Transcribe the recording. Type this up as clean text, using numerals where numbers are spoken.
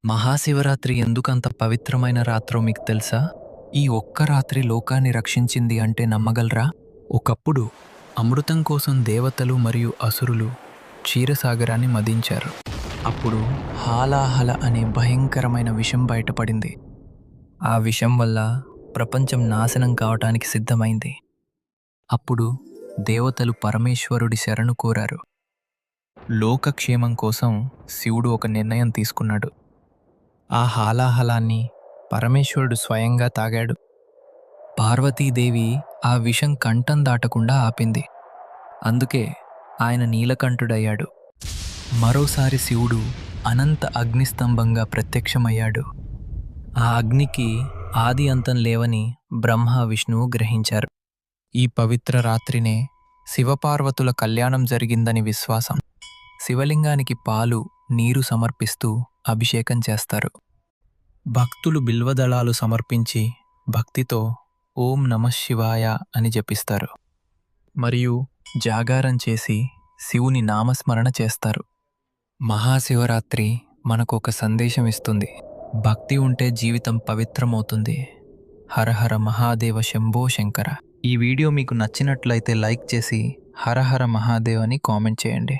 మహాశివరాత్రి ఎందుకంత పవిత్రమైన రాత్రో మీకు తెలుసా? ఈ ఒక్క రాత్రి లోకాన్ని రక్షించింది అంటే నమ్మగలరా? ఒకప్పుడు అమృతం కోసం దేవతలు మరియు అసురులు క్షీరసాగరాన్ని మదించారు. అప్పుడు హాలాహల అనే భయంకరమైన విషం బయటపడింది. ఆ విషం వల్ల ప్రపంచం నాశనం కావటానికి సిద్ధమైంది. అప్పుడు దేవతలు పరమేశ్వరుడి శరణు కోరారు. లోకక్షేమం కోసం శివుడు ఒక నిర్ణయం తీసుకున్నాడు. ఆ హాలాహలాన్ని పరమేశ్వరుడు స్వయంగా తాగాడు. పార్వతీదేవి ఆ విషం కంఠం దాటకుండా ఆపింది. అందుకే ఆయన నీలకంఠుడయ్యాడు. మరోసారి శివుడు అనంత అగ్నిస్తంభంగా ప్రత్యక్షమయ్యాడు. ఆ అగ్నికి ఆది అంతం లేవని బ్రహ్మ విష్ణువు గ్రహించారు. ఈ పవిత్ర రాత్రినే శివపార్వతుల కళ్యాణం జరిగిందని విశ్వాసం. శివలింగానికి పాలు, నీరు సమర్పిస్తూ అభిషేకం చేస్తారు. భక్తులు బిల్వదళాలు సమర్పించి భక్తితో ఓం నమః శివాయ అని జపిస్తారు. మరియు జాగారం చేసి శివుని నామస్మరణ చేస్తారు. మహాశివరాత్రి మనకు ఒక సందేశం ఇస్తుంది. భక్తి ఉంటే జీవితం పవిత్రమవుతుంది. హర హర మహాదేవ శంభో శంకర. ఈ వీడియో మీకు నచ్చినట్లయితే లైక్ చేసి హర హర మహాదేవ్ అని కామెంట్ చేయండి.